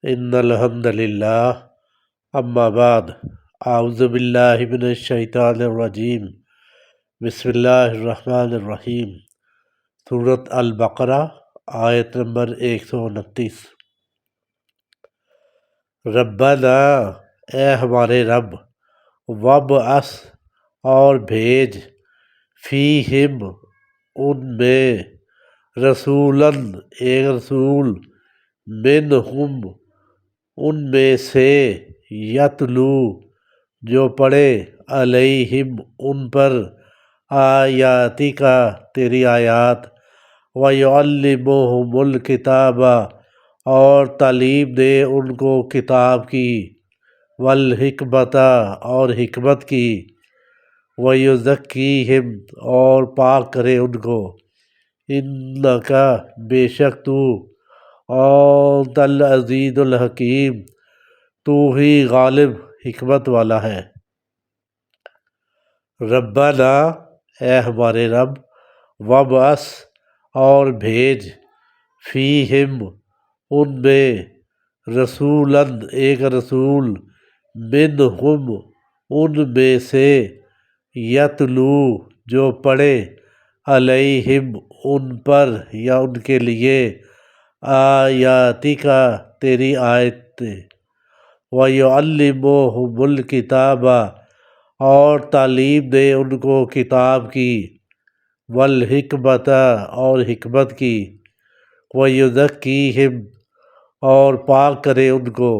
ان الحمد للہ اما بعد اعوذ باللہ من الشیطان الرجیم بسم اللہ الرحمن الرحیم سورۃ البقرہ آیت نمبر 129۔ ربنا، اے ہمارے رب، وابعث اور بھیج، فیہم ان میں، رسولاً ایک رسول، منہم ان میں سے، یتلو جو پڑھے، علیہم ان پر، آیاتک تیری آیات، ویعلمہم الکتاب اور تعلیم دے ان کو کتاب کی، والحکمت اور حکمت کی، ویزکیہم اور پاک کرے ان کو، انک بے شک تو، انت العزیز الحکیم تو ہی غالب حکمت والا ہے۔ ربنا، اے ہمارے رب، وابعث اور بھیج، فیہم ان میں، رسولاً ایک رسول، منہم ان میں سے، یتلو جو پڑھے، علیہم ان پر یا ان کے لیے، آیاتک تیری آیتیں، ویعلمہم الکتاب اور تعلیم دے ان کو کتاب کی، والحکمت اور حکمت کی، ویزکیہم اور پاک کرے ان کو،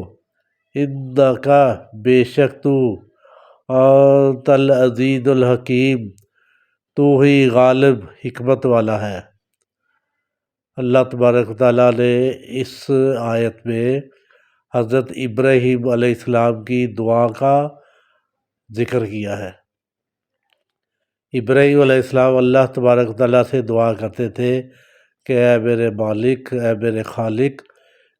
انک بے شک تو، انت العزیز الحکیم تو ہی غالب حکمت والا ہے۔ اللہ تبارک و تعالیٰ نے اس آیت میں حضرت ابراہیم علیہ السلام کی دعا کا ذکر کیا ہے۔ ابراہیم علیہ السلام اللہ تبارک و تعالیٰ سے دعا کرتے تھے کہ اے میرے مالک، اے میرے خالق،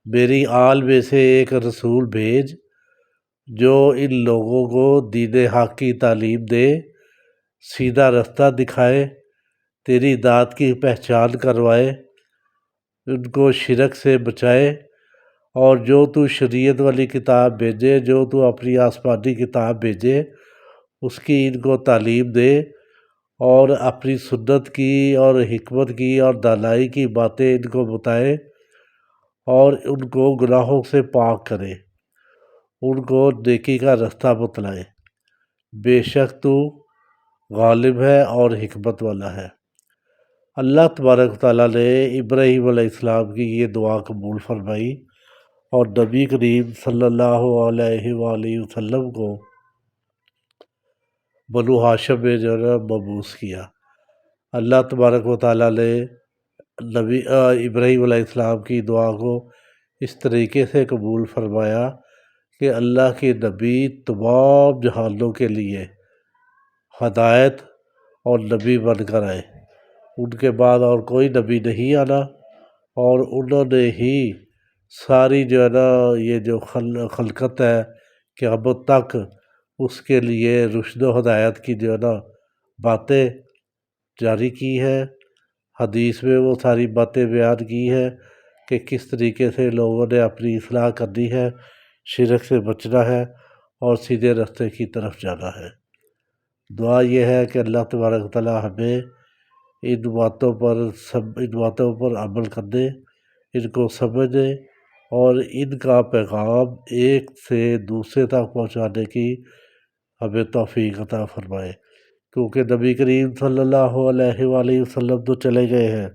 میری آل میں سے ایک رسول بھیج جو ان لوگوں کو دین حق کی تعلیم دے، سیدھا رستہ دکھائے، تیری ذات کی پہچان کروائے، ان کو شرک سے بچائے، اور جو تو شریعت والی کتاب بھیجے، جو تو اپنی آسمانی کتاب بھیجے، اس کی ان کو تعلیم دے، اور اپنی سنت کی اور حکمت کی اور دانائی کی باتیں ان کو بتائے، اور ان کو گناہوں سے پاک کرے، ان کو نیکی کا رستہ بتلائے۔ بے شک تو غالب ہے اور حکمت والا ہے۔ اللہ تبارک و تعالیٰ نے ابراہیم علیہ السلام کی یہ دعا قبول فرمائی، اور نبی کریم صلی اللہ علیہ وآلہ وسلم کو بنو ہاشم میں جو ہے مبعوث کیا۔ اللہ تبارک و تعالیٰ نے ابراہیم علیہ السلام کی دعا کو اس طریقے سے قبول فرمایا کہ اللہ کے نبی تمام جہانوں کے لیے ہدایت اور نبی بن کر آئے۔ ان کے بعد اور کوئی نبی نہیں آنا، اور انہوں نے ہی ساری جو ہے نا یہ جو خلقت ہے قیامت تک اس کے لیے رشد و ہدایت کی جو ہے نا باتیں جاری کی ہے۔ حدیث میں وہ ساری باتیں بیان کی ہے کہ کس طریقے سے لوگوں نے اپنی اصلاح کرنی ہے، شرک سے بچنا ہے، اور سیدھے راستے کی طرف جانا ہے۔ دعا یہ ہے کہ اللہ تبارک و تعالیٰ ہمیں ان باتوں پر عمل کرنے، ان کو سمجھنے، اور ان کا پیغام ایک سے دوسرے تک پہنچانے کی ہمیں توفیق عطا فرمائے، کیونکہ نبی کریم صلی اللہ علیہ وآلہ وسلم تو چلے گئے ہیں،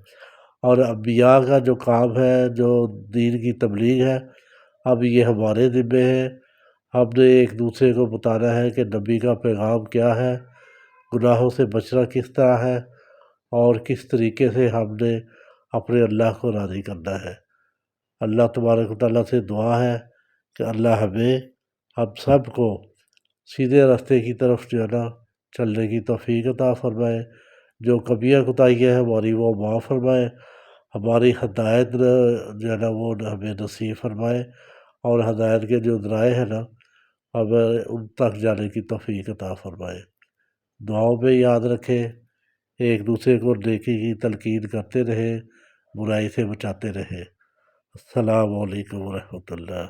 اور انبیاء کا جو کام ہے، جو دین کی تبلیغ ہے، اب یہ ہمارے ذمے ہے۔ ہم نے ایک دوسرے کو بتانا ہے کہ نبی کا پیغام کیا ہے، گناہوں سے بچنا کس طرح ہے، اور کس طریقے سے ہم نے اپنے اللہ کو راضی کرنا ہے۔ اللہ تبارک و تعالیٰ سے دعا ہے کہ اللہ ہم سب کو سیدھے راستے کی طرف جو ہے نا چلنے کی توفیق عطا فرمائے، جو کمیاں کوتاہیاں ہیں ہماری وہ معاف فرمائے، ہماری ہدایت جو ہے نا وہ ہمیں نصیب فرمائے، اور ہدایت کے جو ذرائع ہیں نا ہمیں ان تک جانے کی توفیق عطا فرمائے۔ دعاؤں میں یاد رکھیں، ایک دوسرے کو نیکی کی تلقین کرتے رہیں، برائی سے بچاتے رہیں۔ السلام علیکم ورحمۃ اللہ۔